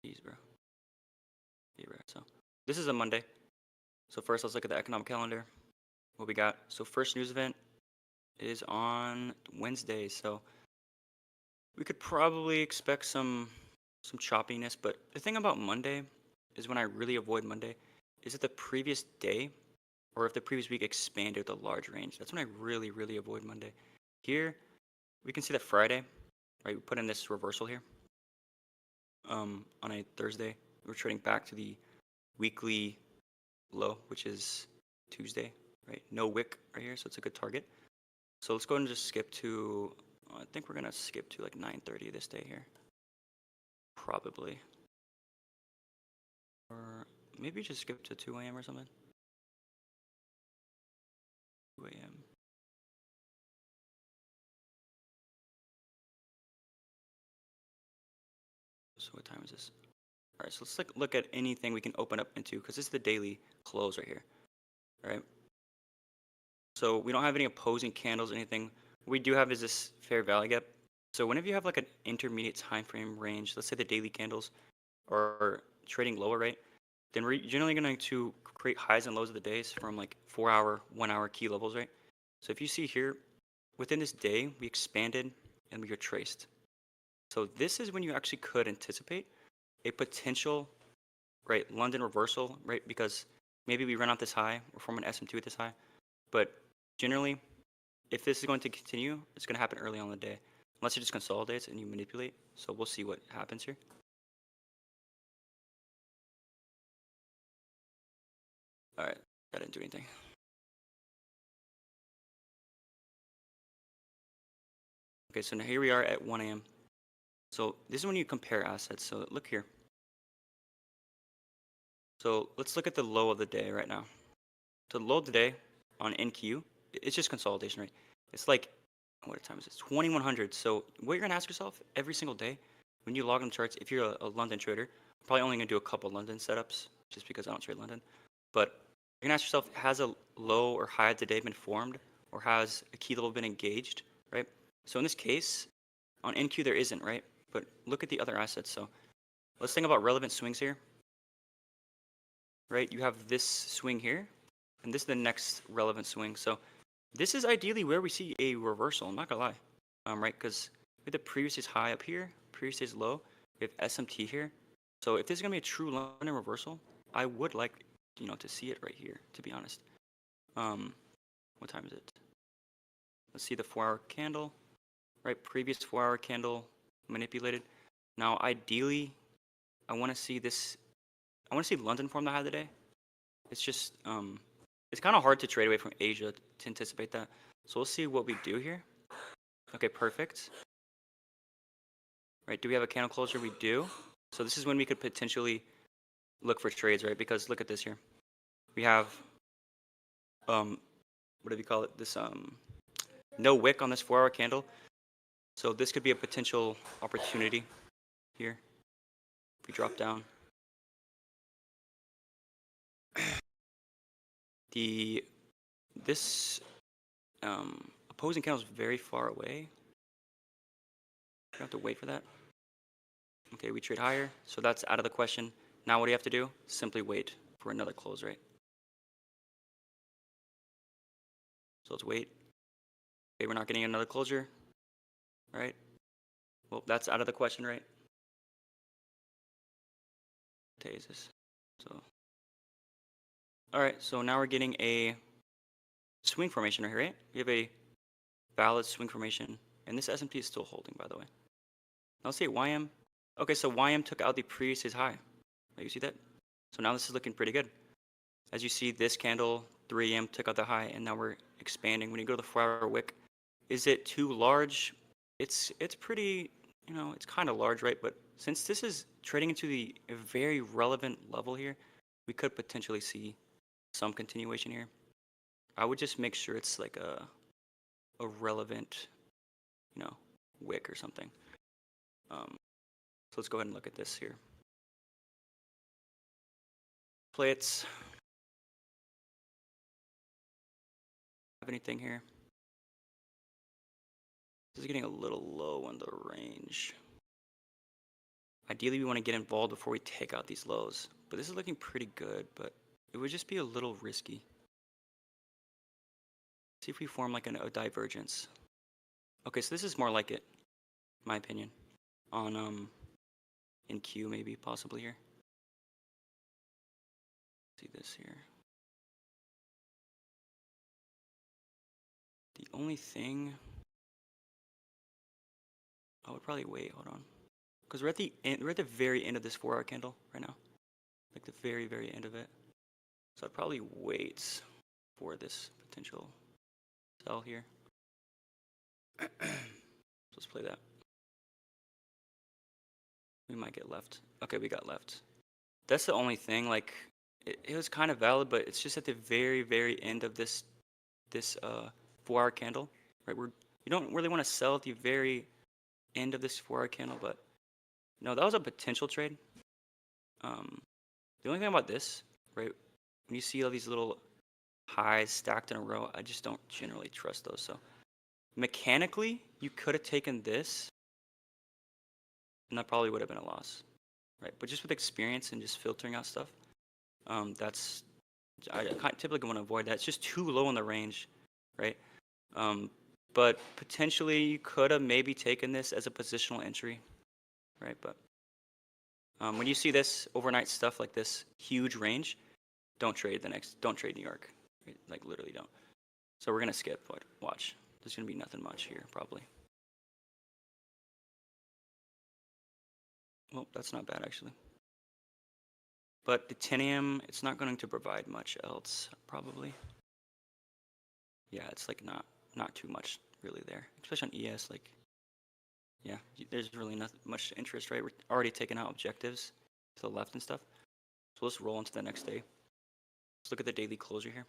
Jeez, bro. Yeah, bro. So this is a Monday. So first, let's look at the economic calendar. What we got? So first news event is on Wednesday. So we could probably expect some choppiness. But the thing about Monday is when I really avoid Monday is it the previous day or if the previous week expanded with a large range. That's when I really avoid Monday. Here we can see that Friday, right? We put in this reversal here. On a Thursday, we're trading back to the weekly low, which is Tuesday, right? No wick right here, so it's a good target. So let's go ahead and just skip to, I think we're gonna skip to like 9:30 this day here, probably, or maybe just skip to 2 a.m. or something. 2 a.m. So what time is this? All right, so let's look at anything we can open up into because this is the daily close right here, all right? So we don't have any opposing candles or anything. What we do have is this fair value gap. So whenever you have like an intermediate time frame range, let's say the daily candles are trading lower, right? Then we're generally going to create highs and lows of the days from like 4-hour, 1-hour key levels, right? So if you see here, within this day, we expanded and we retraced. So this is when you actually could anticipate a potential, right, London reversal, right? Because maybe we run out this high or form an SM2 at this high. But generally, if this is going to continue, it's going to happen early on in the day. Unless it just consolidates and you manipulate. So we'll see what happens here. All right, that didn't do anything. Okay, so now here we are at 1 a.m. So this is when you compare assets. So look here. So let's look at the low of the day right now. So the low of the day on NQ, it's just consolidation, right? It's like, what time is it? 2100. So what you're gonna ask yourself every single day when you log on charts, if you're a London trader, I'm probably only gonna do a couple London setups just because I don't trade London. But you're gonna ask yourself, has a low or high of the day been formed or has a key level been engaged, right? So in this case, on NQ there isn't, right? But look at the other assets. So let's think about relevant swings here, right? You have this swing here, and this is the next relevant swing. So this is ideally where we see a reversal. I'm not gonna lie, right? Because we have the previous is high up here, previous is low. We have SMT here. So if this is gonna be a true London reversal, I would like, to see it right here. To be honest, what time is it? Let's see the 4-hour candle, right? Previous 4-hour candle manipulated. Now, ideally, I want to see this. I want to see London form the high of the day. It's just, it's kind of hard to trade away from Asia to anticipate that. So we'll see what we do here. Okay, perfect. Right, do we have a candle closure? We do. So this is when we could potentially look for trades, right? Because look at this here. We have, what do you call it? This, no wick on this 4-hour candle. So this could be a potential opportunity here. If we drop down. This opposing candle is very far away. We have to wait for that. Okay, we trade higher, so that's out of the question. Now what do you have to do? Simply wait for another close, right? So let's wait. Okay, we're not getting another closure, right? Well, that's out of the question, right? What day is this? So, all right, so now we're getting a swing formation right here, right? We have a valid swing formation, and this S&P is still holding, by the way. Now let's see YM. Okay, so YM took out the previous high. You see that? So now this is looking pretty good. As you see, this candle, 3 a.m. took out the high, and now we're expanding. When you go to the 4-hour wick, is it too large? It's pretty, it's kind of large, right? But since this is trading into the very relevant level here, we could potentially see some continuation here. I would just make sure it's like a relevant, wick or something. So let's go ahead and look at this here. Plates. Have anything here? This is getting a little low on the range. Ideally, we want to get involved before we take out these lows. But this is looking pretty good, but it would just be a little risky. See if we form like a divergence. Okay, so this is more like it, in my opinion. On in Q maybe, possibly here. See this here. The only thing I would probably wait, hold on. Because we're at the end, we're at the very end of this 4-hour candle right now. Like the very, very end of it. So I'd probably wait for this potential sell here. Let's play that. We might get left. Okay, we got left. That's the only thing. Like, it was kind of valid, but it's just at the very, very end of this 4-hour candle, right? You don't really want to sell at the very end of this 4-hour candle, but no, that was a potential trade. The only thing about this, right? When you see all these little highs stacked in a row, I just don't generally trust those. So mechanically, you could have taken this, and that probably would have been a loss, right? But just with experience and just filtering out stuff, that's I typically want to avoid that. It's just too low in the range, right? But potentially you could have maybe taken this as a positional entry, right? But when you see this overnight stuff like this huge range, don't trade New York, right? Like literally don't. So we're gonna skip. Watch. There's gonna be nothing much here probably. Well, that's not bad actually. But the 10 a.m. it's not going to provide much else probably. Yeah, it's like not too much really there, especially on ES. Like, yeah, there's really not much interest, right? We're already taking out objectives to the left and stuff. So let's roll into the next day. Let's look at the daily closure here.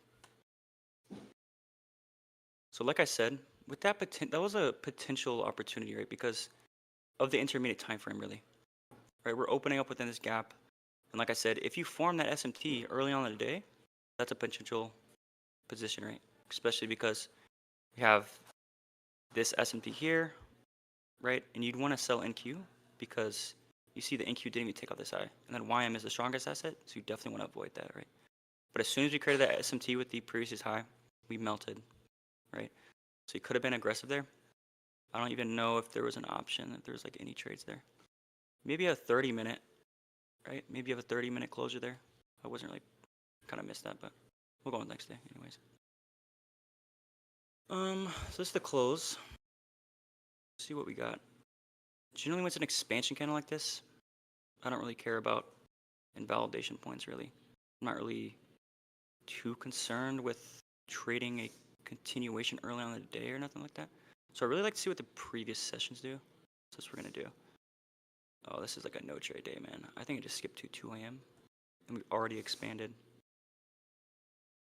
So like I said, with that was a potential opportunity, right? Because of the intermediate time frame, really. Right, we're opening up within this gap, and like I said, if you form that SMT early on in the day, that's a potential position, right? Especially because we have this SMT here, right? And you'd want to sell NQ because you see the NQ didn't even take out this high, and then YM is the strongest asset, so you definitely want to avoid that, right? But as soon as we created that SMT with the previous high, we melted, right? So you could have been aggressive there. I don't even know if there was an option, if there was like any trades there. Maybe a 30-minute, right? Maybe you have a 30-minute closure there. I wasn't really, kind of missed that, but we'll go on the next day anyways. So this is the close. Let's see what we got. Generally when it's an expansion candle like this, I don't really care about invalidation points really. I'm not really too concerned with trading a continuation early on in the day or nothing like that. So I really like to see what the previous sessions do. So that's what we're gonna do. Oh, this is like a no trade day, man. I think I just skipped to 2 a.m. and we already expanded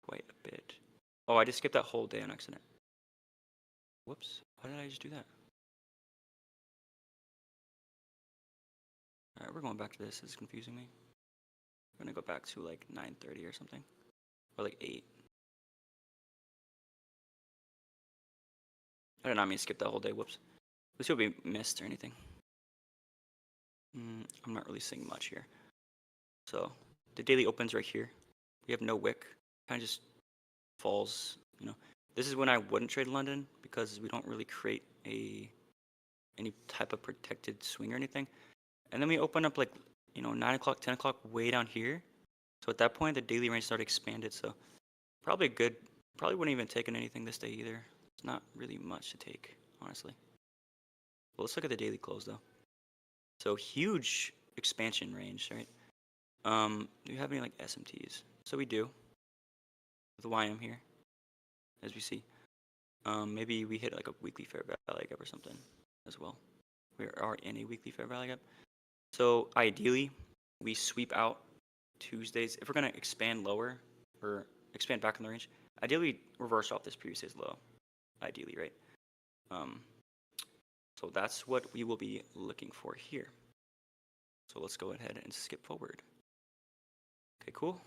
quite a bit. Oh, I just skipped that whole day on accident. Whoops, why did I just do that? Alright, we're going back to this. This is confusing me. We're gonna go back to like 9:30 or something. Or like 8. I did not mean to skip that whole day. Whoops. Let's see what we missed or anything. I'm not really seeing much here. So the daily opens right here. We have no wick. Kind of just falls. You know, this is when I wouldn't trade London because we don't really create any type of protected swing or anything. And then we open up like 9 o'clock, 10 o'clock way down here. So at that point the daily range started expanded. So probably good. Probably wouldn't even taken anything this day either. It's not really much to take, honestly. Well, let's look at the daily close though. So huge expansion range, right? Do we have any like SMTs? So we do. With YM here, as we see. Maybe we hit like a weekly fair value gap or something as well. We are in a weekly fair value gap. So ideally, we sweep out Tuesdays. If we're gonna expand lower or expand back in the range, ideally reverse off this previous day's low. Ideally, right? So that's what we will be looking for here. So let's go ahead and skip forward. Okay, cool.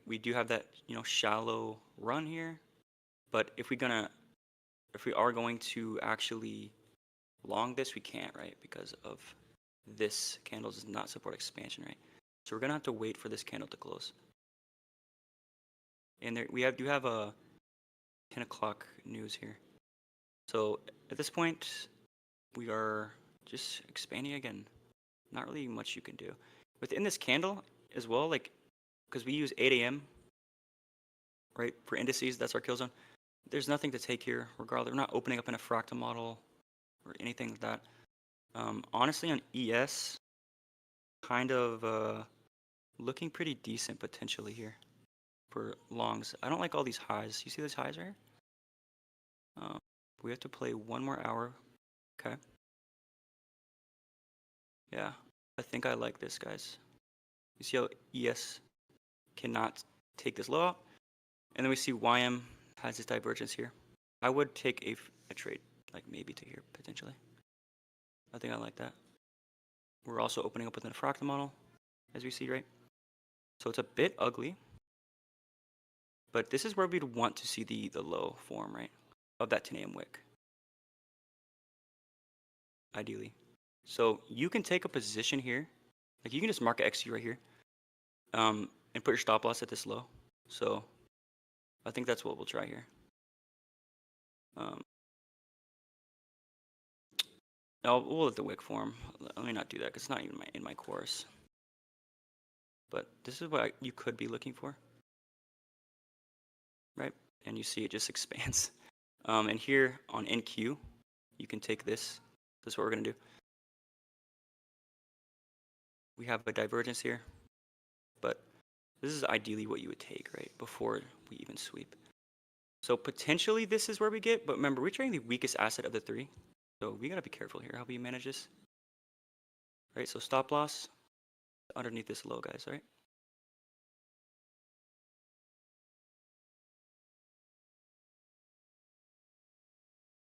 We do have that shallow run here, but if we are going to actually long this, we can't, right? Because of this candle does not support expansion, right? So we're gonna have to wait for this candle to close. And there we do have a 10 o'clock news here. So at this point, we are just expanding again. Not really much you can do. Within this candle as well, like, because we use 8 a.m., right, for indices, that's our kill zone. There's nothing to take here, regardless. We're not opening up in a fractal model or anything like that. Honestly, on ES, kind of looking pretty decent potentially here for longs. I don't like all these highs. You see these highs right here? We have to play one more hour. Okay. Yeah, I think I like this, guys. You see how ES cannot take this low out? And then we see YM has this divergence here. I would take a trade, like maybe to here, potentially. I think I like that. We're also opening up within a fractal model, as we see, right? So it's a bit ugly. But this is where we'd want to see the low form, right? Of that 10 a.m. wick. Ideally. So you can take a position here. Like you can just mark XU right here. And put your stop loss at this low. So I think that's what we'll try here. No, we'll let the wick form. Let me not do that because it's not even in my course. But this is what you could be looking for, right? And you see it just expands. And here on NQ, you can take this. This is what we're gonna do. We have a divergence here, but this is ideally what you would take, right? Before we even sweep. So potentially this is where we get, but remember, we're trading the weakest asset of the three. So we gotta be careful here how we manage this. Right, so stop loss underneath this low, guys, right?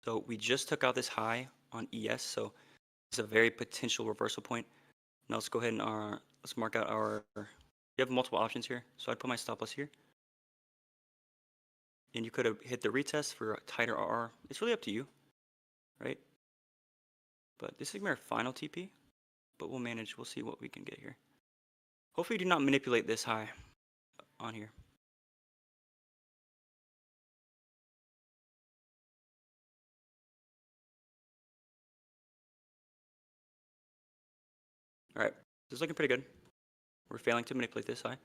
So we just took out this high on ES, so it's a very potential reversal point. Now let's go ahead and let's mark out our, you have multiple options here. So I'd put my stop loss here. And you could have hit the retest for a tighter RR. It's really up to you, right? But this is our final TP, but we'll see what we can get here. Hopefully do not manipulate this high on here. All right, this is looking pretty good. We're failing to manipulate this high.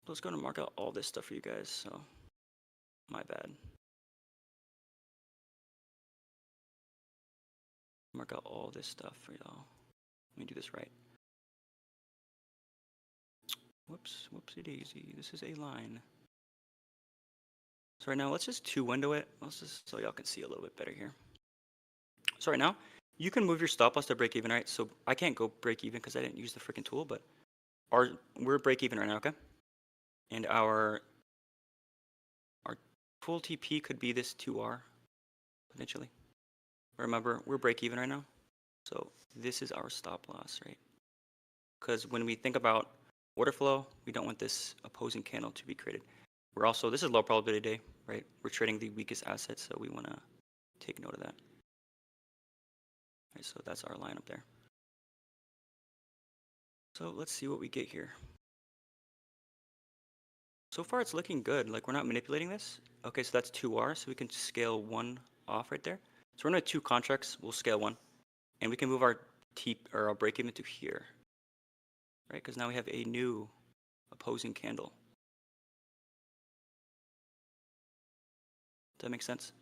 Let's go and mark out all this stuff for you guys. So, my bad. Mark out all this stuff for y'all. Let me do this right. Whoops, whoopsie daisy. This is a line. So right now, let's just 2-window it. Let's just so y'all can see a little bit better here. So right now, you can move your stop loss to break even, right? So I can't go break even because I didn't use the freaking tool, but we're break even right now, okay? And our full TP could be this 2R, potentially. Remember, we're break even right now. So this is our stop loss, right? Because when we think about order flow, we don't want this opposing candle to be created. We're also, this is low probability day, right? We're trading the weakest asset, so we want to take note of that. Right, so that's our line up there. So let's see what we get here. So far it's looking good. Like we're not manipulating this. Okay, so that's 2R, so we can scale 1 off right there. So we're gonna have 2 contracts, we'll scale 1. And we can move our our break even to here. Right, because now we have a new opposing candle. Does that make sense?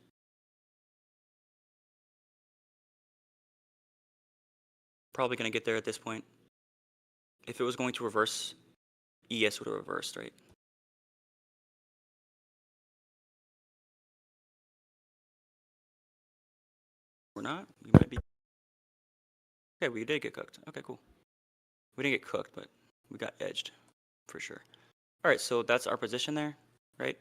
Probably gonna get there at this point. If it was going to reverse, ES would have reversed, right? We're not? We might be. Okay, we did get cooked. Okay, cool. We didn't get cooked, but we got edged for sure. All right, so that's our position there, right?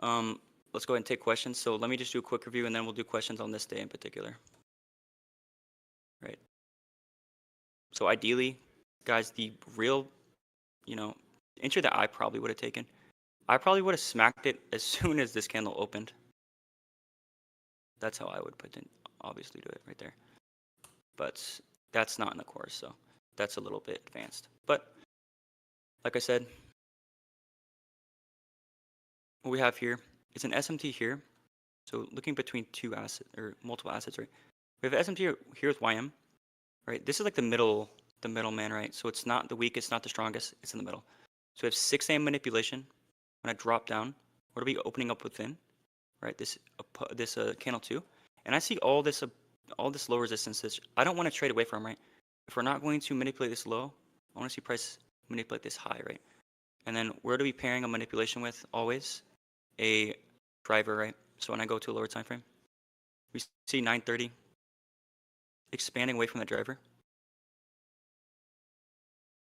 Let's go ahead and take questions. So let me just do a quick review and then we'll do questions on this day in particular. Right. So ideally, guys, the real, entry that I probably would have taken, I probably would have smacked it as soon as this candle opened. That's how I would obviously do it right there. but that's not in the course, so that's a little bit advanced. But like I said, what we have here is an SMT here. So looking between two assets or multiple assets, right? We have SMT here with YM, right? This is like the middleman, right? So it's not the weakest, not the strongest. It's in the middle. So we have 6 a.m. manipulation. When I drop down, what are we opening up within, right? This candle two, and I see all this low resistance. I don't want to trade away from, right? If we're not going to manipulate this low, I want to see price manipulate this high, right? And then where do we pairing a manipulation with? Always a driver, right? So when I go to a lower time frame, we see 930 expanding away from the driver,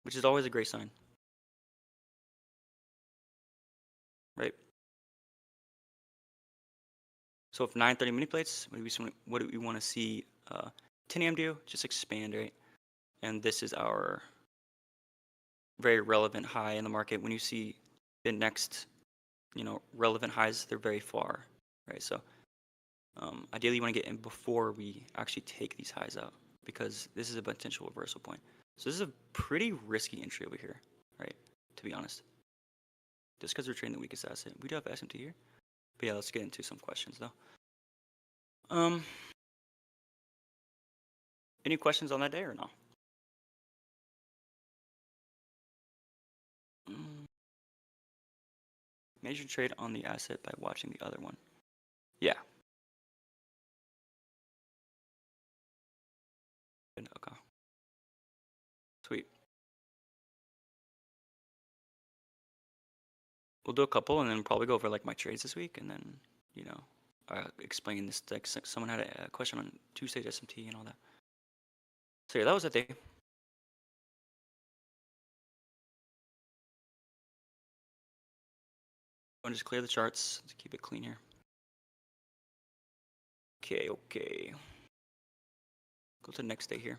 which is always a great sign, right? So if 930 manipulates, what do we want to see 10 a.m. do? Just expand, right? And this is our very relevant high in the market. When you see the next, relevant highs, they're very far, right? So ideally, you want to get in before we actually take these highs out because this is a potential reversal point. So this is a pretty risky entry over here, right? To be honest, just because we're trading the weakest asset, we do have SMT here. But yeah, let's get into some questions though. Any questions on that day or no? Major trade on the asset by watching the other one. Yeah. Okay. Sweet. We'll do a couple and then probably go over like my trades this week and then, explain this. Like someone had a question on Tuesday SMT and all that. So yeah, that was the day. I'm just clear the charts to keep it clean here. Okay. Go to the next day here.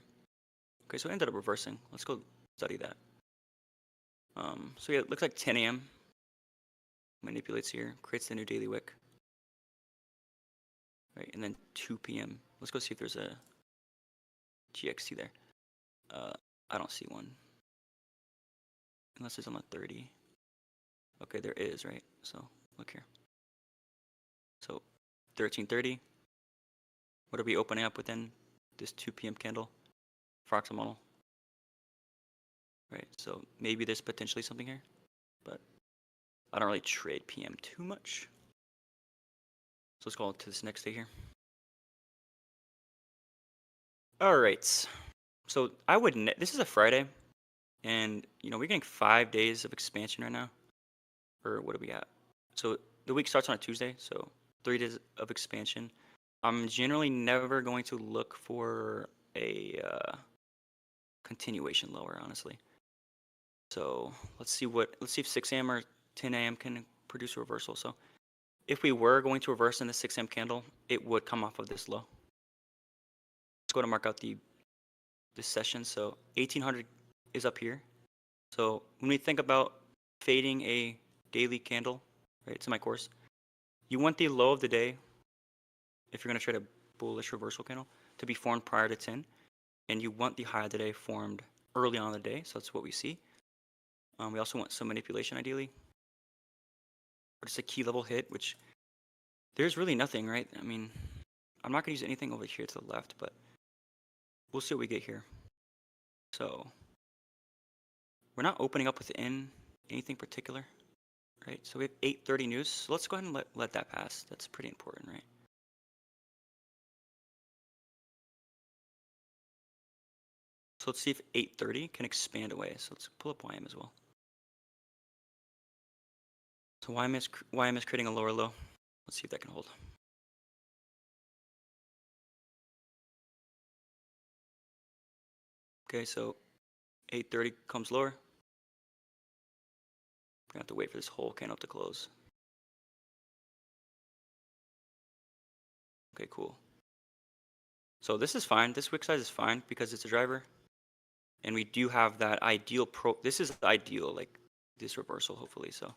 Okay, so it ended up reversing. Let's go study that. So yeah, it looks like 10 a.m. manipulates here, creates the new daily wick. Right, and then 2 p.m. Let's go see if there's a GXT there. I don't see one. Unless it's on the 30. Okay, there is, right? So look here. So 1330. What are we opening up within this 2 p.m. candle? Fractal model. Right, so maybe there's potentially something here, but I don't really trade PM too much. So let's go to this next day here. All right, so this is a Friday, and we're getting 5 days of expansion right now. Or what do we got? So the week starts on a Tuesday, so 3 days of expansion. I'm generally never going to look for a continuation lower, honestly. So let's see if 6 a.m. or 10 a.m. can produce a reversal. So if we were going to reverse in the 6 a.m. candle, it would come off of this low. Let's go to mark out this session. So 1800 is up here. So when we think about fading a daily candle, right, it's in my course, you want the low of the day, if you're going to trade a bullish reversal candle, to be formed prior to 10. And you want the high of the day formed early on in the day. So that's what we see. We also want some manipulation ideally. But it's a key level hit, which there's really nothing, right? I mean, I'm not going to use anything over here to the left, but we'll see what we get here. So we're not opening up within anything particular, right? So we have 8:30 news. So let's go ahead and let that pass. That's pretty important, right? So let's see if 8:30 can expand away. So let's pull up YM as well. So YM is creating a lower low. Let's see if that can hold. Okay, so 8:30 comes lower. We're gonna have to wait for this whole candle to close. Okay, cool. So this is fine. This wick size is fine because it's a driver. And we do have that ideal this is ideal, like this reversal, hopefully. So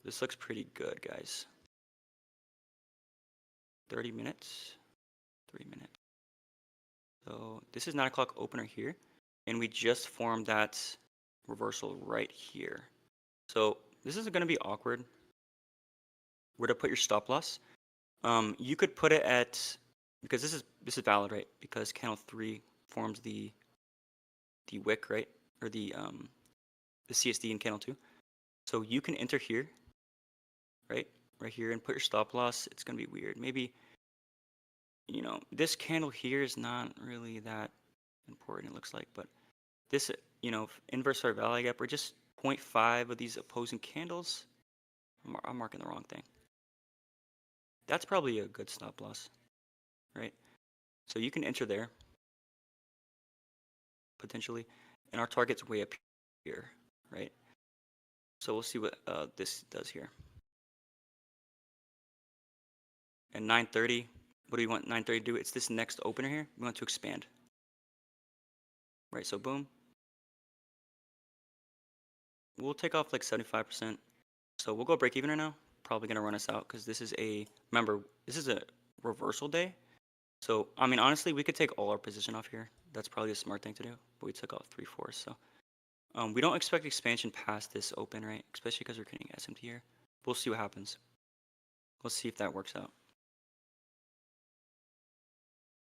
this looks pretty good, guys. 30 minutes, 3 minutes. So this is 9 o'clock opener here, and we just formed that reversal right here. So this is going to be awkward. Where to put your stop loss? You could put it at, because this is valid, right? Because candle 3 forms the wick, right? Or the CSD in candle 2. So you can enter here, right? Right here, and put your stop loss. It's gonna be weird. Maybe, this candle here is not really that important, it looks like, but this, inverse our value gap, or just 0.5 of these opposing candles. I'm marking the wrong thing. That's probably a good stop loss, right? So you can enter there, potentially, and our target's way up here, right? So we'll see what this does here. And 9:30, what do we want 9:30 to do? It's this next opener here. We want to expand, right? So boom. We'll take off like 75%. So we'll go break even right now. Probably gonna run us out because remember, this is a reversal day. So, I mean, honestly, we could take all our position off here. That's probably a smart thing to do, but we took off 3/4. So we don't expect expansion past this open, right? Especially because we're getting SMT here. We'll see what happens. Let's see if that works out.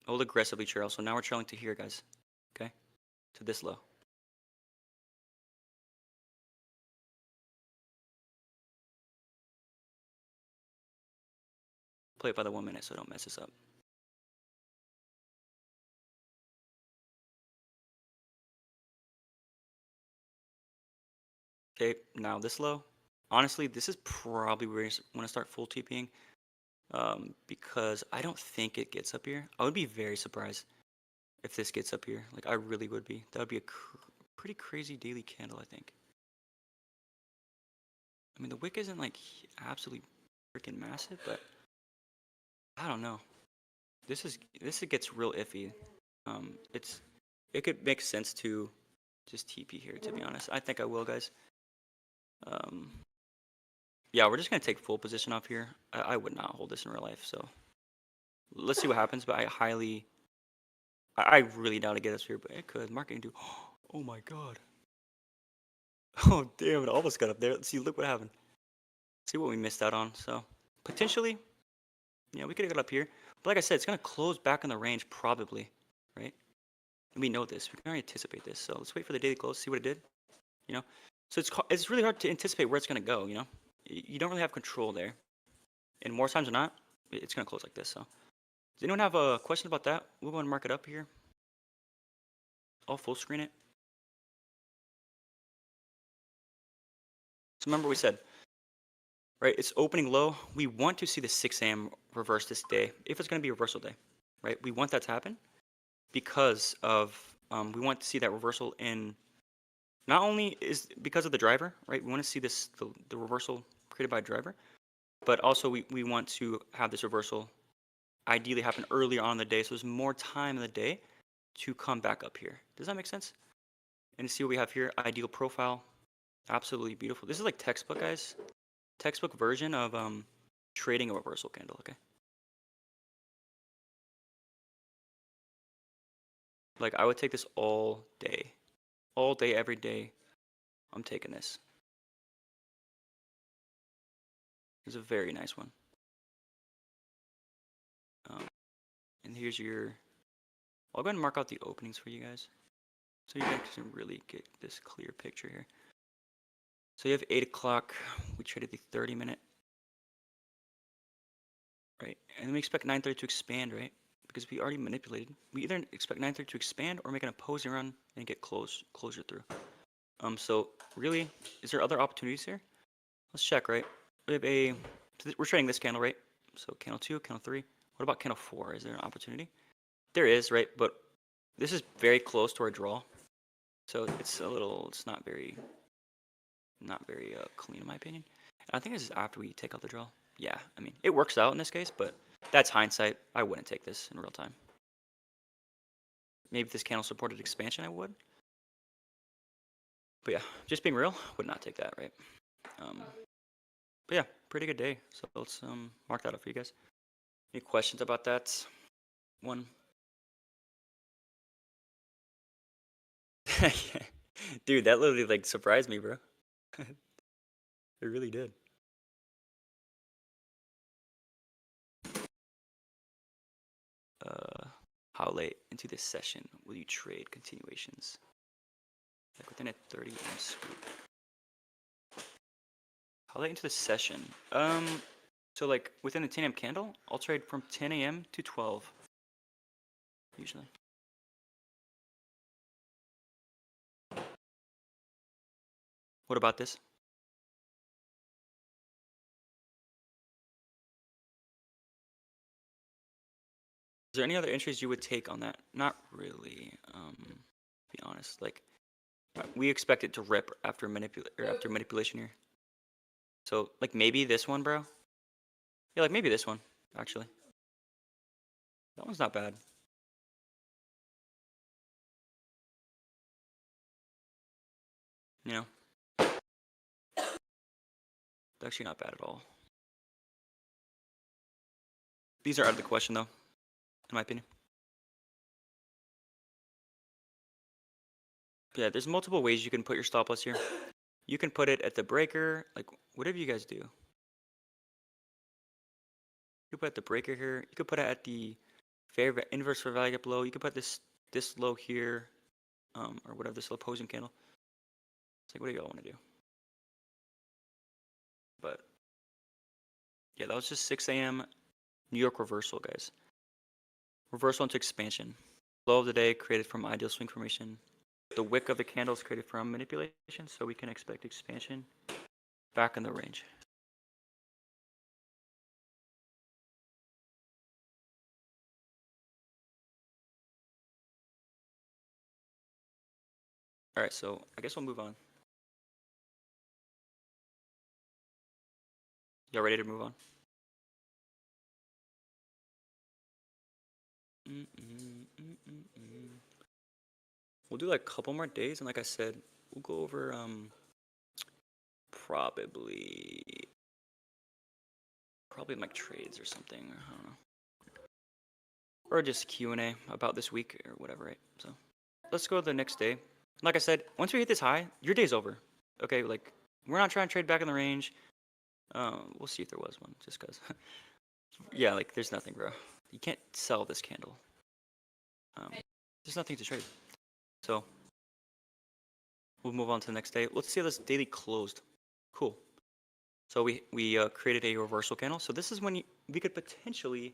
Hold aggressively trail. So now we're trailing to here, guys. Okay? To this low. Play it by the 1 minute so don't mess this up. Okay, now this low. Honestly, this is probably where you want to start full TPing. Because I don't think it gets up here. I would be very surprised if this gets up here. Like, I really would be. That would be a pretty crazy daily candle, I think. I mean, the wick isn't like absolutely freaking massive, but I don't know. This gets real iffy. It could make sense to just TP here, to be honest. I think I will, guys. Yeah, we're just gonna take full position off here. I would not hold this in real life, so let's see what happens. But I really doubt it gets us here, but it could. Market can do. Oh my god. Oh damn! It almost got up there. Let's see. Look what happened. See what we missed out on. So potentially, yeah, we could have got up here. But like I said, it's gonna close back in the range probably, right? And we know this. We can already anticipate this. So let's wait for the daily close. See what it did. You know. So it's really hard to anticipate where it's gonna go. You know. You don't really have control there. And more times than not, it's gonna close like this. So does anyone have a question about that? We'll go and mark it up here. I'll full screen it. So remember we said, right, it's opening low. We want to see the 6 a.m. reverse this day, if it's going to be a reversal day, right? We want that to happen because of, we want to see that reversal in, not only is because of the driver, right? We want to see this, the reversal created by a driver, but also we want to have this reversal ideally happen earlier on in the day, so there's more time in the day to come back up here. Does that make sense? And see what we have here, ideal profile. Absolutely beautiful. This is like textbook, guys. Textbook version of trading a reversal candle, okay? Like, I would take this all day. All day, every day. I'm taking this. It's a very nice one. And here's your... I'll go ahead and mark out the openings for you guys, so you guys can really get this clear picture here. So you have 8 o'clock. We traded the 30-minute. Right? And then we expect 9:30 to expand, right? Because we already manipulated. We either expect 9:30 to expand or make an opposing run and get closure through. So really, is there other opportunities here? Let's check, right? We have we're trading this candle, right? So candle 2, candle 3. What about candle 4? Is there an opportunity? There is, right? But this is very close to our draw. So it's not very clean in my opinion. And I think this is after we take out the draw. Yeah, I mean, it works out in this case, but that's hindsight. I wouldn't take this in real time. Maybe if this candle supported expansion, I would. But yeah, just being real, would not take that, right? But yeah, pretty good day. So let's mark that up for you guys. Any questions about that one? Dude, that literally like surprised me, bro. It really did. Uh, how late into this session will you trade continuations? Like within a 30 AM sweep. How late into the session? So like within the 10 AM candle, I'll trade from 10 AM to 12, usually. What about this? Is there any other entries you would take on that? Not really, to be honest. Like, we expect it to rip after manipulation here. So, like, maybe this one, bro? Yeah, like, maybe this one, actually. That one's not bad. You know? It's actually not bad at all. These are out of the question, though, in my opinion. Yeah, there's multiple ways you can put your stop loss here. You can put it at the breaker, like, whatever you guys do. You could put it at the breaker here. You could put it at the inverse fair value gap low. You could put this low here, or whatever, this opposing candle. It's like, what do y'all want to do? But yeah, that was just 6 AM New York reversal, guys. Reversal into expansion. Low of the day created from ideal swing formation. The wick of the candle is created from manipulation, so we can expect expansion back in the range. All right, so I guess we'll move on. Y'all ready to move on? We'll do like a couple more days, and like I said, we'll go over probably like trades or something. I don't know, or just Q&A about this week or whatever, right? So let's go to the next day. Like I said, once we hit this high, your day's over. Okay, like we're not trying to trade back in the range. We'll see if there was one, just cause. Yeah, like there's nothing, bro. You can't sell this candle. There's nothing to trade. So we'll move on to the next day. Let's see how this daily closed. Cool. So we created a reversal candle. So this is when we could potentially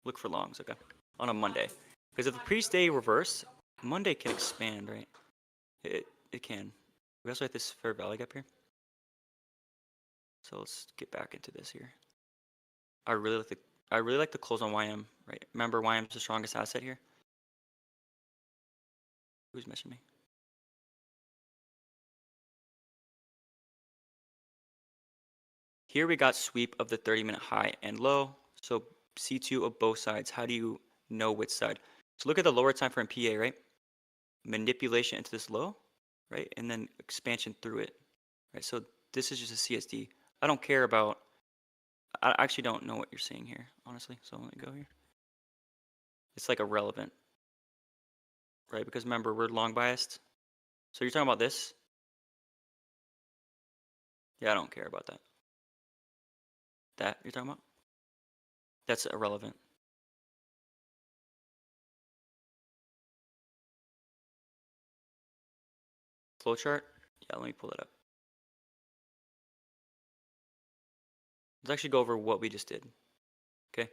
look for longs, okay, on a Monday. Because if the previous day reverse, Monday can expand, right? It can. We also have this fair value gap here. So let's get back into this here. I really like the close on YM, right? Remember YM's the strongest asset here. Who's messaging me? Here we got sweep of the 30-minute high and low. So C2 of both sides. How do you know which side? So look at the lower time frame PA, right? Manipulation into this low, right? And then expansion through it, right? So this is just a CSD. I don't care about, I actually don't know what you're seeing here, honestly. So let me go here. It's like irrelevant, right? Because remember, we're long biased. So you're talking about this? Yeah, I don't care about that. That you're talking about? That's irrelevant. Flowchart? Yeah, let me pull it up. Let's actually go over what we just did. Okay.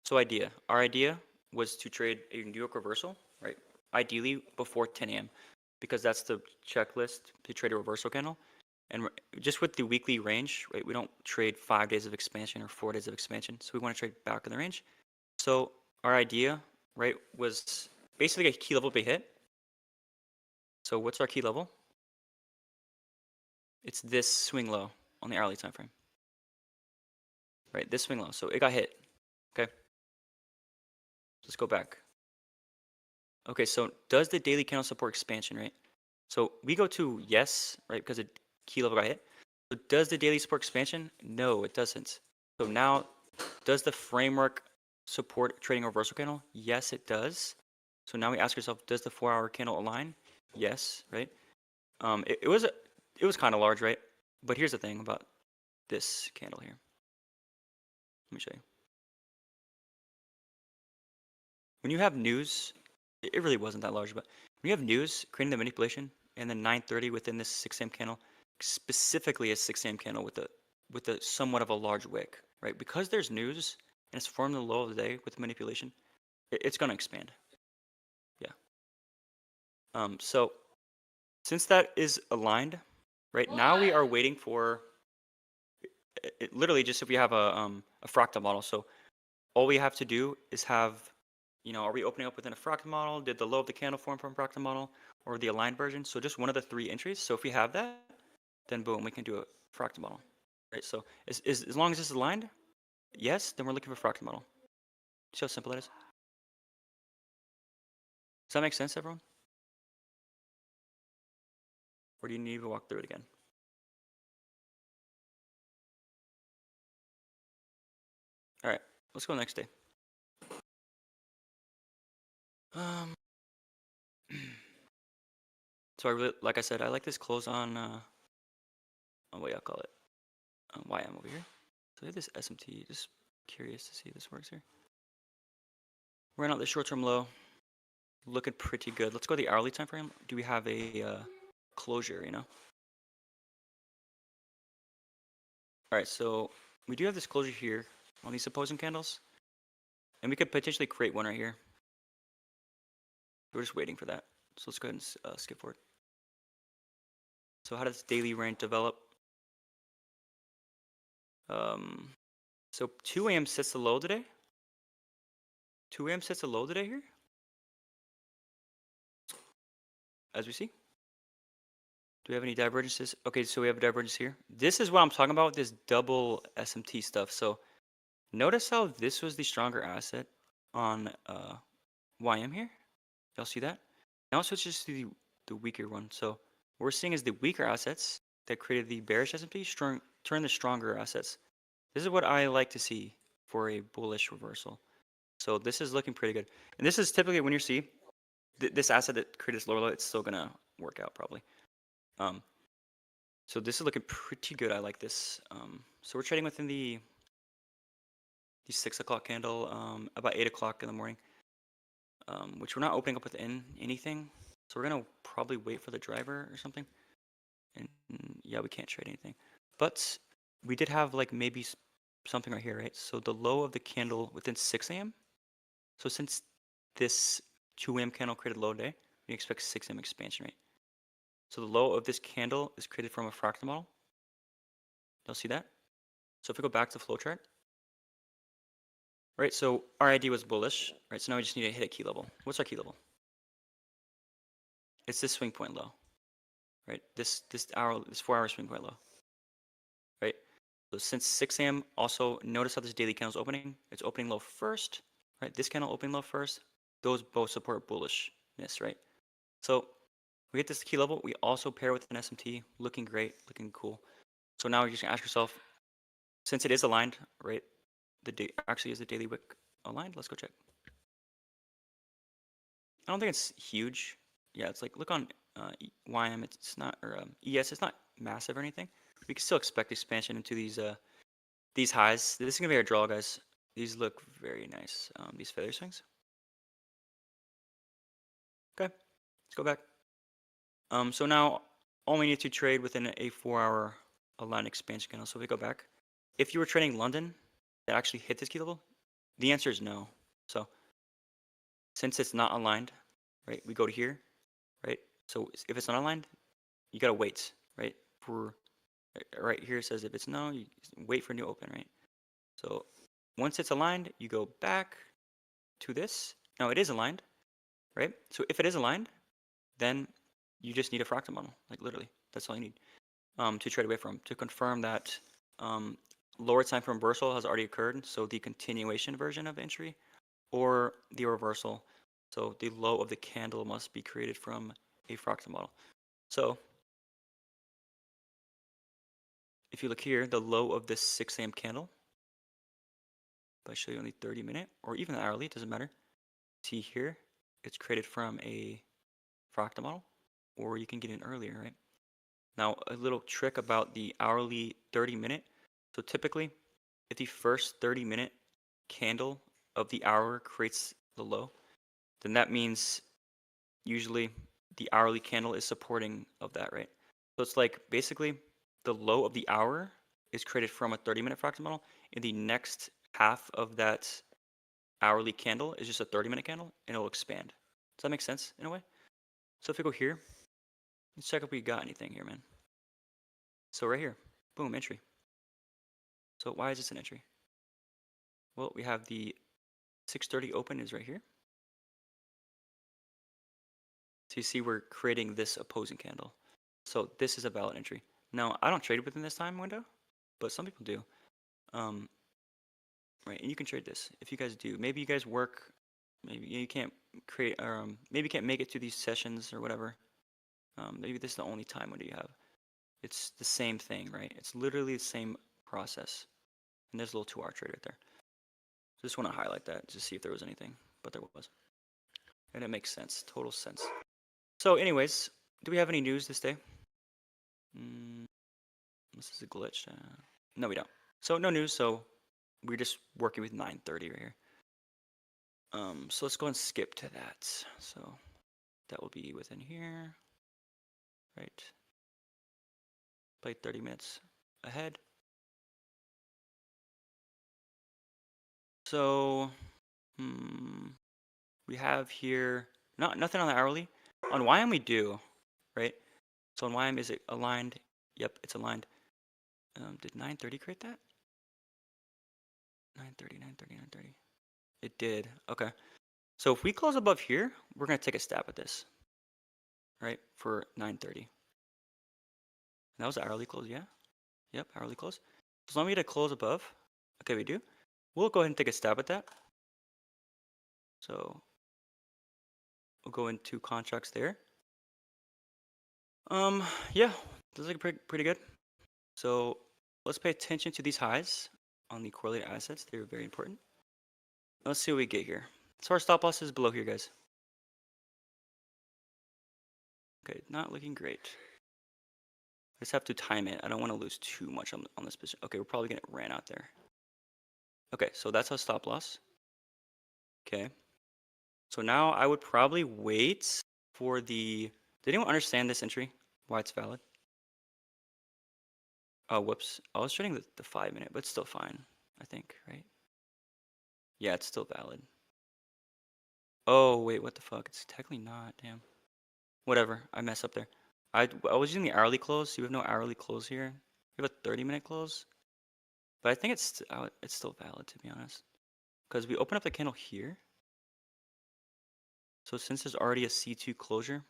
So our idea was to trade a New York reversal, right? Ideally before 10 AM, because that's the checklist to trade a reversal candle. And just with the weekly range, right? We don't trade 5 days of expansion or 4 days of expansion. So we want to trade back in the range. So our idea, right, was basically a key level to be hit. So what's our key level? It's this swing low on the hourly time frame. Right, this swing low. So it got hit. Okay. Let's go back. Okay, so does the daily candle support expansion, right? So we go to yes, right, because the key level got hit. So does the daily support expansion? No, it doesn't. So now, does the framework support trading a reversal candle? Yes, it does. So now we ask ourselves, does the 4-hour candle align? Yes, right? It was kind of large, right? But here's the thing about this candle here. Let me show you. When you have news, it really wasn't that large, but when you have news creating the manipulation, and then 9:30 within this 6 a.m. candle, specifically a 6 a.m. candle with a somewhat of a large wick, right? Because there's news and it's forming the low of the day with manipulation, it's going to expand. Yeah. So since that is aligned, right now we are waiting for literally just if we have a fractal model. So all we have to do is have, are we opening up within a fractal model? Did the low of the candle form from a fractal model or the aligned version? So just one of the three entries. So if we have that, then boom, we can do a fractal model, right? So as long as this is aligned, yes, then we're looking for a fractal model. See how simple that is? Does that make sense, everyone? Or do you need to walk through it again? All right, let's go next day. Um, so I really, like I said, I like this close on what y'all call it, YM over here. So we have this SMT. Just curious to see if this works here. We're out the short-term low, looking pretty good. Let's go to the hourly time frame. Do we have a closure? All right, so we do have this closure here on these opposing candles, and we could potentially create one right here. We're just waiting for that. So let's go ahead and skip forward. So how does daily range develop? So 2 a.m. sets the low today. 2 a.m. sets the low today here, as we see. Do we have any divergences? Okay, so we have a divergence here. This is what I'm talking about with this double SMT stuff. So notice how this was the stronger asset on YM here. Y'all see that? Now it switches to the weaker one. So what we're seeing is the weaker assets that created the bearish S&P turn the stronger assets. This is what I like to see for a bullish reversal. So this is looking pretty good. And this is typically when you see this asset that created this lower low, it's still gonna work out probably. So this is looking pretty good. I like this. So we're trading within the 6 o'clock candle, about 8 o'clock in the morning, which we're not opening up within anything. So we're gonna probably wait for the driver or something. And yeah, we can't trade anything. But we did have like maybe something right here, right? So the low of the candle within 6 a.m. So since this 2 a.m. candle created low day, we expect 6 a.m. expansion rate. So the low of this candle is created from a fractal model. You'll see that. So if we go back to the flow chart, right? So our ID was bullish, right? So now we just need to hit a key level. What's our key level? It's this swing point low, right? This 4-hour swing point low, right? So since 6 a.m. also notice how this daily candle is opening. It's opening low first, right? This candle opening low first. Those both support bullishness, right? So we hit this key level. We also pair with an SMT, looking great, looking cool. So now you're just gonna ask yourself, since it is aligned, right? Actually is the daily wick aligned? Let's go check. I don't think it's huge. Yeah, it's like look on YM. It's not or ES. It's not massive or anything. We can still expect expansion into these highs. This is gonna be our draw, guys. These look very nice. These feather swings. Okay, let's go back. So now all we need to trade within a 4-hour aligned expansion candle. So if we go back, if you were trading London that actually hit this key level, the answer is no. So since it's not aligned, right, we go to here, right? So if it's not aligned, you gotta wait, right? For right here it says if it's no, you wait for new open, right? So once it's aligned, you go back to this. Now it is aligned, right? So if it is aligned, then you just need a fractal model, like literally, that's all you need to trade away from to confirm that lower time from reversal has already occurred. So the continuation version of entry or the reversal. So the low of the candle must be created from a fractal model. So if you look here, the low of this 6 a.m. candle, if I show you only 30-minute or even hourly, it doesn't matter. See here, it's created from a fractal model. or you can get in earlier, right? Now, a little trick about the hourly 30-minute. So typically, if the first 30-minute candle of the hour creates the low, then that means usually the hourly candle is supporting of that, right? So it's like basically the low of the hour is created from a 30-minute fractal model, and the next half of that hourly candle is just a 30-minute candle, and it'll expand. Does that make sense in a way? So if we go here, let's check if we got anything here, man. So right here, boom, entry. So why is this an entry? Well, we have the 630 open is right here. So you see we're creating this opposing candle. So this is a valid entry. Now, I don't trade within this time window, but some people do. Right, and you can trade this if you guys do. Maybe you guys work, maybe you can't create, or maybe you can't make it to these sessions or whatever. Maybe this is the only time window you have. It's the same thing, right? It's literally the same process. And there's a little 2-hour trade right there. Just want to highlight that to see if there was anything, but there was. And it makes sense, total sense. So anyways, do we have any news this day? This is a glitch. No, we don't. So no news, so we're just working with 930 right here. So let's go and skip to that. So that will be within here, right? Play 30 minutes ahead. So we have here nothing on the hourly. On YM we do, right? So on YM is it aligned? Yep, it's aligned. Did 930 create that? 930, 930, 930. It did. Okay. So if we close above here, we're gonna take a stab at this, right? For 930. That was hourly close, yeah? Yep, hourly close. As long as we get a close above, okay, we do. We'll go ahead and take a stab at that. So we'll go into contracts there. Yeah, this is pretty good. So let's pay attention to these highs on the correlated assets. They're very important. Let's see what we get here. So our stop loss is below here, guys. Okay, not looking great. I just have to time it. I don't want to lose too much on this position. Okay, we're probably gonna ran out there. Okay, so that's our stop loss. Okay. So now I would probably wait for the. Did anyone understand this entry? Why it's valid? Oh, whoops. I was trading the 5-minute, but it's still fine, I think, right? Yeah, it's still valid. Oh, wait, what the fuck? It's technically not. Damn. Whatever. I messed up there. I was using the hourly close. So we have no hourly close here. We have a 30-minute close. But I think it's still valid, to be honest. Because we open up the candle here. So since there's already a C2 closure,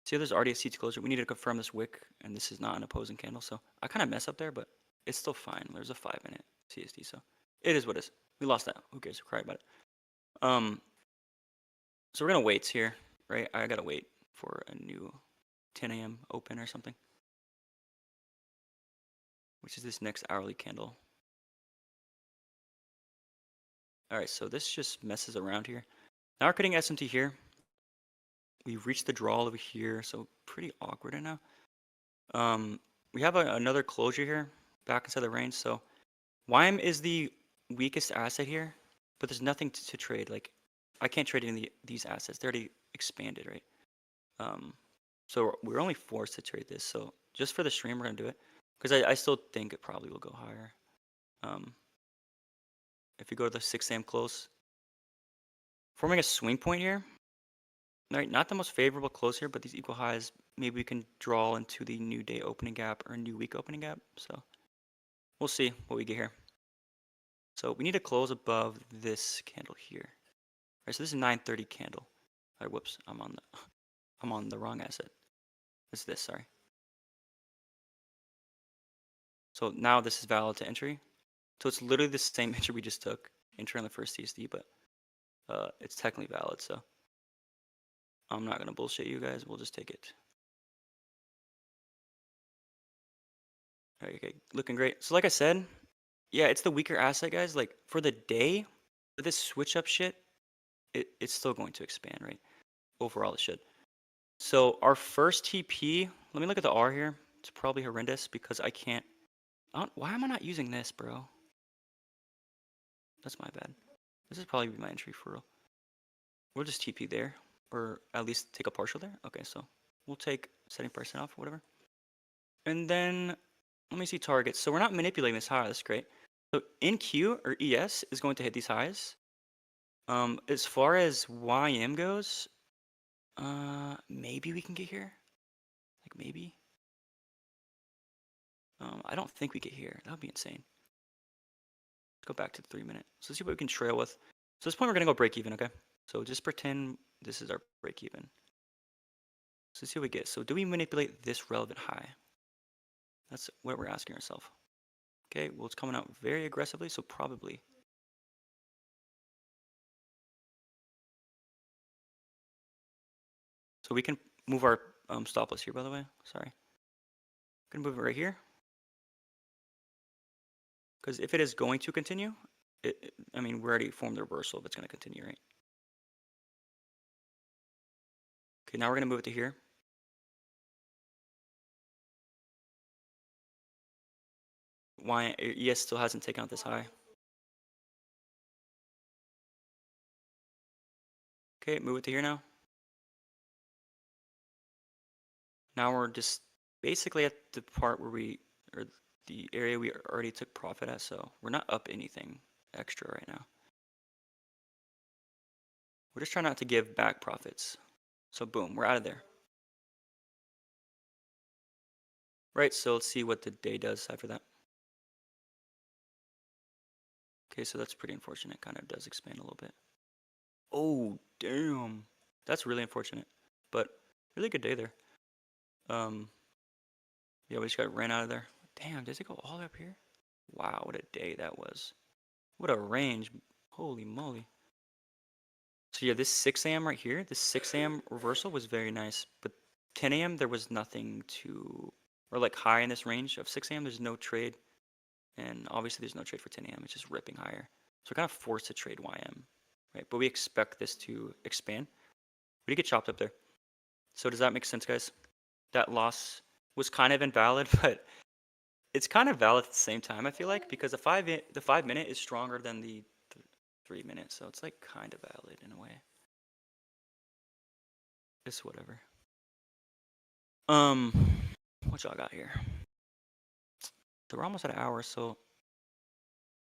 see, there's already a C2 closure. We need to confirm this wick, and this is not an opposing candle. So I kind of mess up there, but it's still fine. There's a 5-minute CSD, so it is what it is. We lost that. Who cares? We'll cry about it. So we're gonna wait here, right? I gotta wait for a new 10 a.m. open or something, which is this next hourly candle. All right, so this just messes around here. Now we're cutting SMT here. We've reached the draw over here, so pretty awkward right now. We have another closure here, back inside the range. So YM is the weakest asset here, but there's nothing to trade. Like, I can't trade any of these assets. They're already expanded, right? So we're only forced to trade this. So just for the stream, we're gonna do it because I still think it probably will go higher. If you go to the 6 a.m. close, forming a swing point here. Right, not the most favorable close here, but these equal highs, maybe we can draw into the new day opening gap or new week opening gap. So we'll see what we get here. So we need to close above this candle here. All right, so this is 930 candle. All right, whoops, I'm on the wrong asset. It's this, sorry. So now this is valid to entry. So it's literally the same entry we just took, entry on the first CSD, but it's technically valid. So I'm not gonna bullshit you guys. We'll just take it. Okay, looking great. So like I said, yeah, it's the weaker asset, guys. Like for the day, But this switch up shit, it's still going to expand, right? Overall, it should. So our first TP, let me look at the R here. It's probably horrendous because why am I not using this, bro? That's my bad. This is probably my entry for real. We'll just TP there, or at least take a partial there. Okay, so we'll take 70% off, whatever. And then let me see targets. So we're not manipulating this high. That's great. So NQ or ES is going to hit these highs. As far as YM goes, maybe we can get here. Like maybe. I don't think we get here. That would be insane. Let's go back to the 3 minute. So let's see what we can trail with. So at this point, we're gonna go break even. Okay. So just pretend this is our break even. So let's see what we get. So do we manipulate this relevant high? That's what we're asking ourselves. Okay. Well, it's coming out very aggressively, so probably. So we can move our stop loss here, by the way. Sorry. We're gonna move it right here. Because if it is going to continue, I mean, we already formed the reversal if it's going to continue, right? Okay, now we're going to move it to here. Why ES still hasn't taken out this high. Okay, move it to here now. Now we're just basically at the part where or the area we already took profit at, so we're not up anything extra right now. We're just trying not to give back profits. So boom, we're out of there. Right, so let's see what the day does after that. Okay, so that's pretty unfortunate. Kind of does expand a little bit. Oh, damn. That's really unfortunate. But really good day there. Yeah, we just got ran out of there. Damn, does it go all the way up here? Wow, what a day that was. What a range. Holy moly. So yeah, this 6 a.m. right here, this 6 a.m. reversal was very nice. But 10 a.m. there was nothing to, or like high in this range of 6 a.m. there's no trade. And obviously there's no trade for 10 a.m. It's just ripping higher. So we're kind of forced to trade YM, right? But we expect this to expand. We did get chopped up there. So does that make sense, guys? That loss was kind of invalid, but it's kind of valid at the same time, I feel like, because the 5 minute is stronger than the 3 minute, so it's like kind of valid in a way. It's whatever. What y'all got here? So we're almost at an hour, so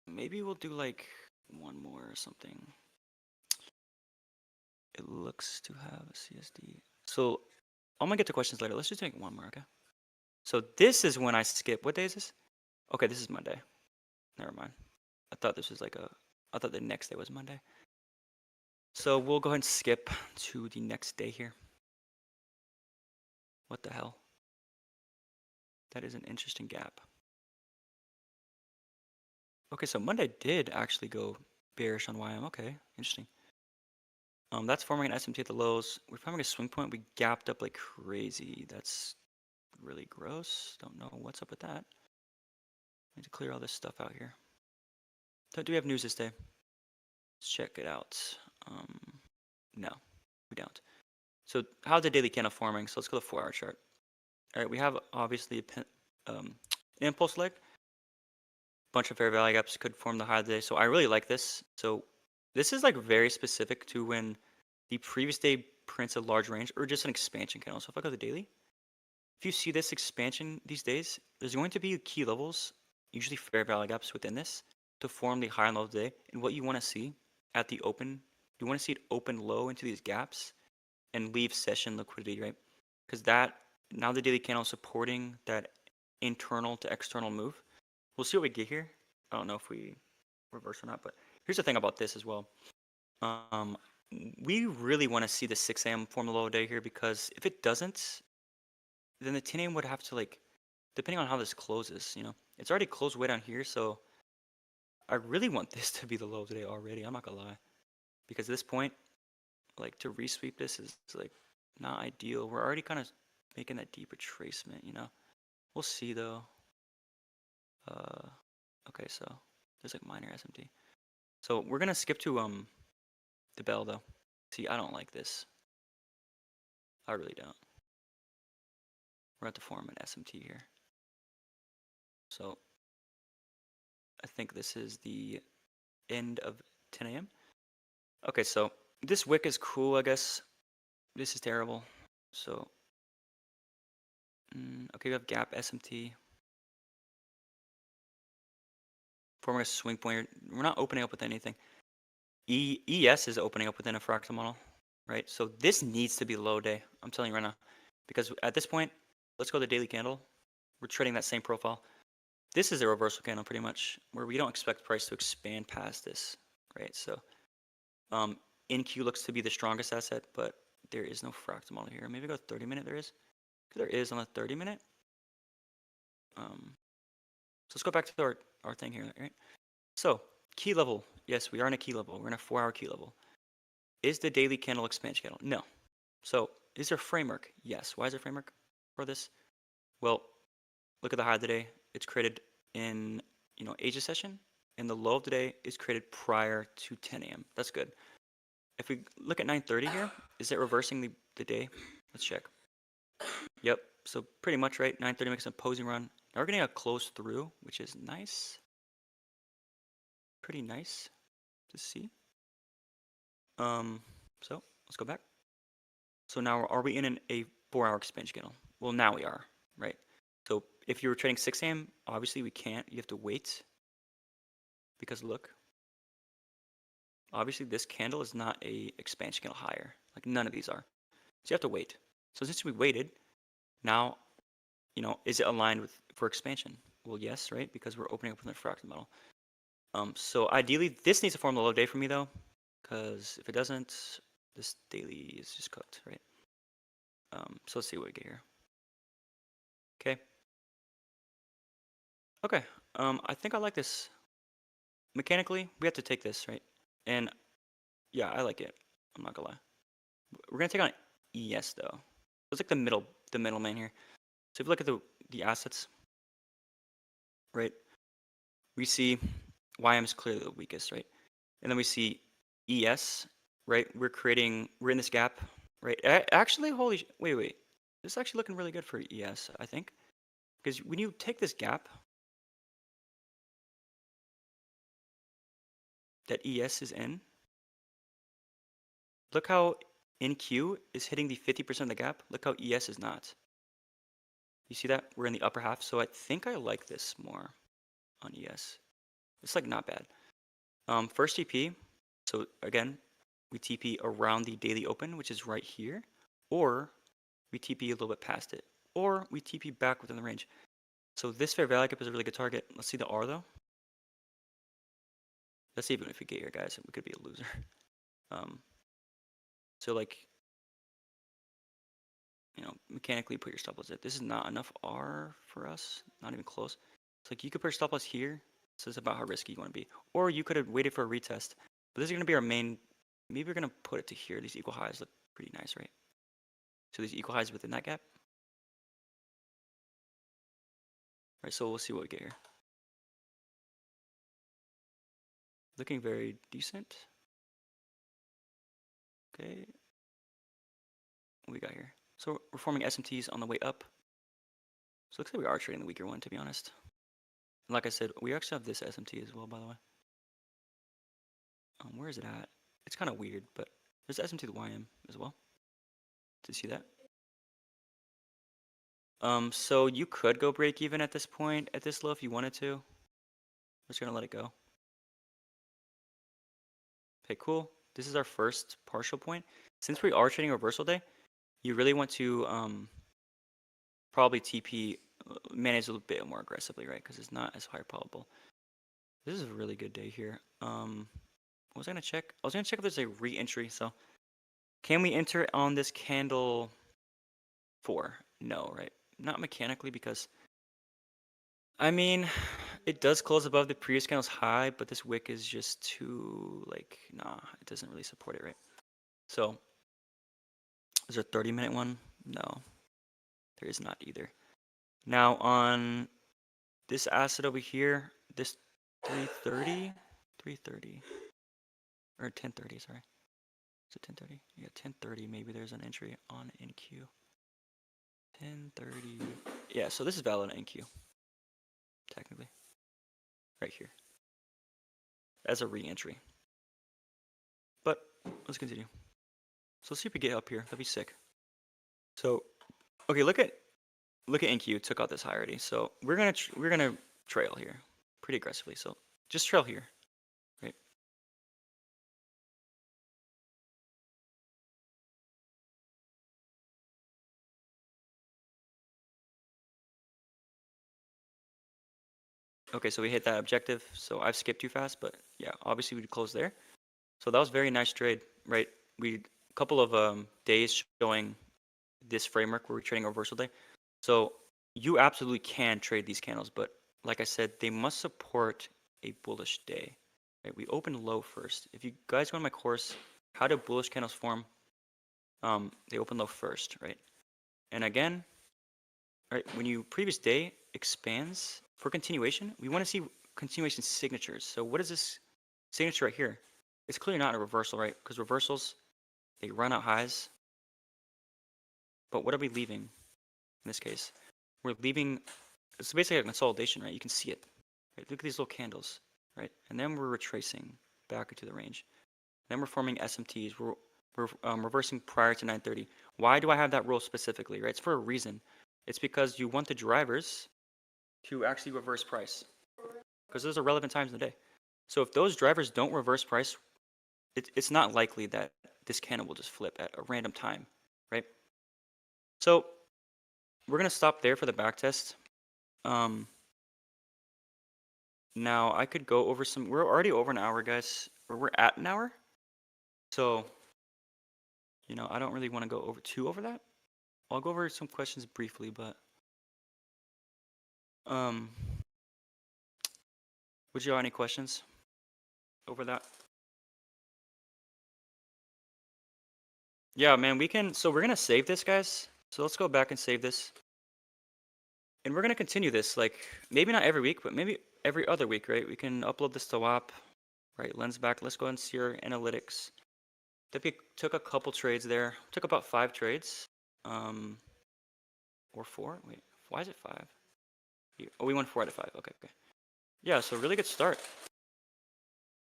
maybe we'll do like one more or something. It looks to have a CSD. So I'm gonna get to questions later. Let's just take one more, okay? So this is when I skip. What day is this? Okay, this is Monday. Never mind. I thought this was I thought the next day was Monday. So we'll go ahead and skip to the next day here. What the hell? That is an interesting gap. Okay, so Monday did actually go bearish on YM. Okay, interesting. That's forming an SMT at the lows. We're forming a swing point. We gapped up like crazy. That's really gross. Don't know what's up with that. Need to clear all this stuff out here. So do we have news this day? Let's check it out. No, we don't. So how's the daily candle forming? So let's go to the 4-hour chart. All right, we have obviously an impulse leg. Bunch of fair value gaps could form the high of the day. So I really like this. So this is like very specific to when the previous day prints a large range or just an expansion candle. So if I go to the daily, if you see this expansion these days, there's going to be key levels, usually fair value gaps within this, to form the high and low of the day. And what you want to see at the open, you want to see it open low into these gaps and leave session liquidity, right? Because that, now the daily candle is supporting that internal to external move. We'll see what we get here. I don't know if we reverse or not, but here's the thing about this as well. We really want to see the 6 a.m. form the low day here, because if it doesn't, then the 10 a.m. would have to, like, depending on how this closes, it's already closed way down here, so I really want this to be the low today already. I'm not gonna lie, because at this point, like, to resweep this is like not ideal. We're already kind of making that deep retracement, We'll see though. Okay, so there's like minor SMT. So we're gonna skip to the bell though. See, I don't like this. I really don't. We're at to form an SMT here. So I think this is the end of 10 a.m. Okay, so this wick is cool, I guess. This is terrible. So, okay, we have gap SMT. Forming a swing pointer. We're not opening up with anything. ES is opening up within a fractal model, right? So this needs to be low day. I'm telling you right now. Because at this point, let's go to the daily candle. We're trading that same profile. This is a reversal candle pretty much, where we don't expect price to expand past this, right? So NQ looks to be the strongest asset, but there is no fractal model here. Maybe go 30 minute there is. There is on the 30 minute. So let's go back to our thing here, right? So key level, yes, we are in a key level. We're in a 4-hour key level. Is the daily candle expansion candle? No. So is there framework? Yes. Why is there framework for this? Well, look at the high of the day. It's created in Asia session, and the low of the day is created prior to 10 a.m. That's good. If we look at 9:30 here, is it reversing the day? Let's check. Yep. So pretty much right. 9:30 makes an opposing run. Now we're getting a close through, which is nice. Pretty nice to see. So let's go back. So now are we in a 4-hour expansion candle? Well, now we are, right? So if you were trading 6 a.m., obviously we can't. You have to wait. Because look, obviously this candle is not a expansion candle higher. Like none of these are. So you have to wait. So since we waited, now, is it aligned for expansion? Well, yes, right? Because we're opening up from the fractal model. So ideally, this needs to form the low day for me though, because if it doesn't, this daily is just cooked, right? So let's see what we get here. Okay. Okay. I think I like this. Mechanically, we have to take this, right? And yeah, I like it. I'm not gonna lie. We're gonna take on ES though. It's like the middleman here. So if you look at the assets, right? We see YM is clearly the weakest, right? And then we see ES, right? We're in this gap, right? Actually, wait. This is actually looking really good for ES, I think. Because when you take this gap that ES is in, look how NQ is hitting the 50% of the gap. Look how ES is not. You see that? We're in the upper half. So I think I like this more on ES. It's like not bad. First TP. So again, we TP around the daily open, which is right here, or we TP a little bit past it, or we TP back within the range. So this fair value gap is a really good target. Let's see the R though. That's even if we get here, guys, we could be a loser. So like, mechanically put your stop loss at. This is not enough R for us, not even close. It's like you could put your stop loss here. So it's about how risky you want to be. Or you could have waited for a retest. But this is going to be our main. Maybe we're going to put it to here. These equal highs look pretty nice, right? So these equal highs within that gap. Right, so we'll see what we get here. Looking very decent. Okay. What we got here? So we're forming SMTs on the way up. So it looks like we are trading the weaker one, to be honest. And like I said, we actually have this SMT as well, by the way. Where is it at? It's kind of weird, but there's SMT to YM as well. Did you see that? So you could go break even at this point, at this low if you wanted to. I'm just gonna let it go. Okay, cool. This is our first partial point. Since we are trading reversal day, you really want to probably TP manage a little bit more aggressively, right? Because it's not as high probable. This is a really good day here. What was I gonna check? I was gonna check if there's a re-entry. So can we enter on this candle 4? No, right? Not mechanically because I mean it does close above the previous candle's high, but this wick is just too like nah, it doesn't really support it, right? So is there a 30-minute one? No, there is not either. Now on this asset over here, this 330. or 10:30, sorry. Is it 10:30? Yeah, 10:30. Maybe there's an entry on NQ. 10:30. Yeah, so this is valid on NQ, technically. Right here. As a re-entry. But let's continue. So let's see if we get up here. That'd be sick. So, okay, look at NQ. Took out this high already. So we're gonna trail here pretty aggressively. So just trail here, right? Okay, so we hit that objective. So I've skipped too fast, but yeah, obviously we'd close there. So that was very nice trade, right? We a couple of days showing this framework where we're trading a reversal day. So you absolutely can trade these candles, but like I said, they must support a bullish day. Right? We open low first. If you guys go on my course, how do bullish candles form? They open low first, right? And again, right, when you previous day expands for continuation, we want to see continuation signatures. So what is this signature right here? It's clearly not a reversal, right? Because reversals, they run out highs. But what are we leaving in this case? We're leaving, it's basically a consolidation, right? You can see it. Right? Look at these little candles, right? And then we're retracing back into the range. Then we're forming SMTs. We're reversing prior to 9:30. Why do I have that rule specifically, right? It's for a reason. It's because you want the drivers to actually reverse price because those are relevant times in the day. So if those drivers don't reverse price, it's not likely that this candle will just flip at a random time, right? So we're gonna stop there for the back test. Um, Now I could go over some. We're already over an hour, guys. Or we're at an hour. So, I don't really want to go over that. I'll go over some questions briefly, but um, would you have any questions over that? Yeah, man, we can. So we're gonna save this, guys. So let's go back and save this, and we're gonna continue this. Like maybe not every week, but maybe every other week, right? We can upload this to WAP, right? Lens back. Let's go and see our analytics. Took a couple trades there. Took about 5 trades. Or 4? Wait, why is it 5? Oh, we won 4 out of 5. Okay, okay. Yeah, so really good start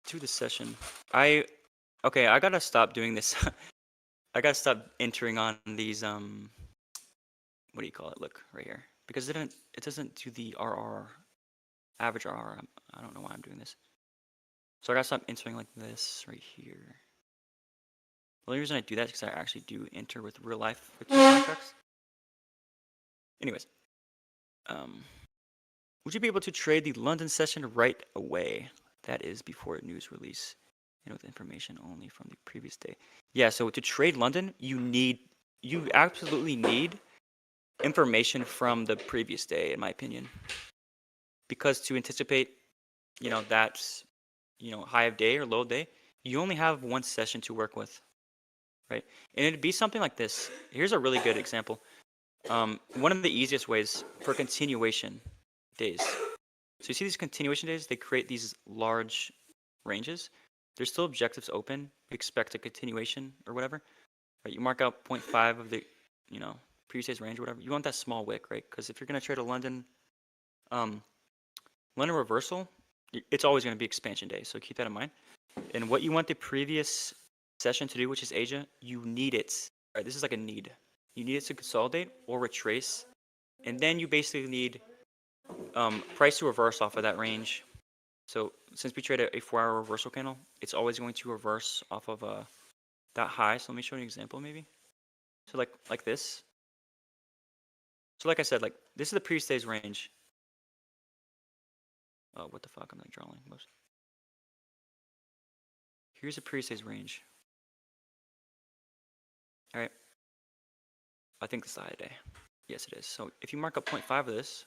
to the session. Okay, I gotta stop doing this. I gotta stop entering on these what do you call it? Look right here, because it doesn't do the RR average RR. I don't know why I'm doing this. So I gotta stop entering like this right here. The only reason I do that is because I actually do enter with real life with contracts. Anyways, would you be able to trade the London session right away? That is before news release and with information only from the previous day. Yeah, so to trade London, you absolutely need information from the previous day, in my opinion. Because to anticipate, that's, high of day or low day, you only have one session to work with, right? And it'd be something like this. Here's a really good example. One of the easiest ways for continuation days. So you see these continuation days, they create these large ranges. There's still objectives open. You expect a continuation or whatever. Right? You mark out 0.5 of the, previous day's range or whatever. You want that small wick, right? Because if you're going to trade a um, London reversal, it's always going to be expansion day. So keep that in mind. And what you want the previous session to do, which is Asia, you need it. All right, this is like a need. You need it to consolidate or retrace. And then you basically need price to reverse off of that range. So since we trade a 4-hour reversal candle, it's always going to reverse off of that high. So let me show you an example maybe. So like this. So like I said, like this is the previous day's range. Oh, what the fuck? I'm like drawing. Whoops. Here's the previous day's range. All right. I think this is the high day. Yes, it is. So if you mark up 0.5 of this,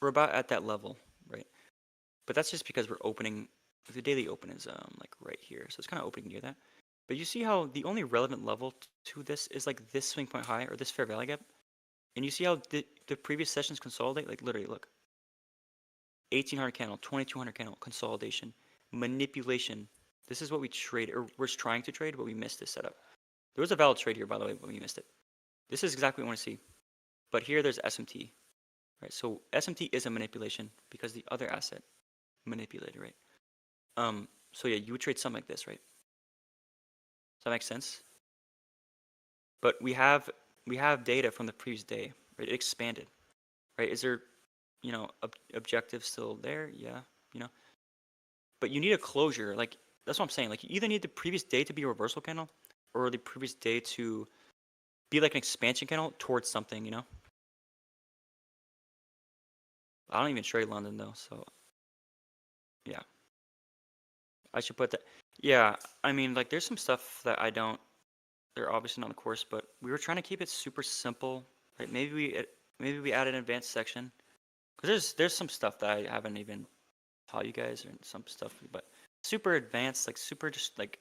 we're about at that level, right? But that's just because we're opening. The daily open is like right here, so it's kind of opening near that. But you see how the only relevant level to this is like this swing point high or this fair value gap, and you see how the previous sessions consolidate. Like literally, look, 1800 candle, 2200 candle consolidation, manipulation. This is what we trade, or we're trying to trade, but we missed this setup. There was a valid trade here, by the way, but we missed it. This is exactly what we want to see. But here there's SMT, right? So SMT is a manipulation because the other asset manipulated, right? So yeah, you would trade something like this, right? Does that make sense? But we have data from the previous day, right? It expanded, right? Is there, objective still there? Yeah, you know. But you need a closure. Like that's what I'm saying. Like you either need the previous day to be a reversal candle, or the previous day to be like an expansion candle towards something. I don't even trade London though, so yeah, I should put that. Yeah, I mean like there's some stuff that I don't. They're obviously not on the course, but we were trying to keep it super simple. Right? Maybe we add an advanced section because there's some stuff that I haven't even taught you guys or some stuff, but super advanced, like super just like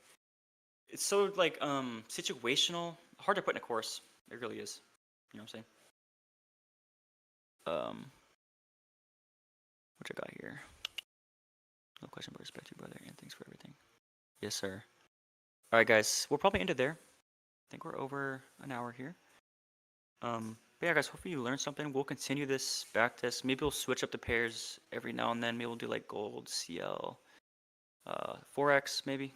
it's so like situational, hard to put in a course. It really is. You know what I'm saying? What I got here? No question but respect you, brother, and thanks for everything. Yes, sir. All right, guys, we'll probably end it there. I think we're over an hour here. But yeah, guys, hopefully you learned something. We'll continue this back test. Maybe we'll switch up the pairs every now and then. Maybe we'll do like gold, CL, Forex, maybe.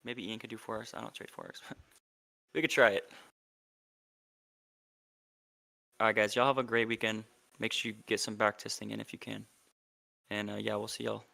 Maybe Ian could do Forex. I don't trade Forex. We could try it. All right, guys, y'all have a great weekend. Make sure you get some back testing in if you can. And yeah, we'll see y'all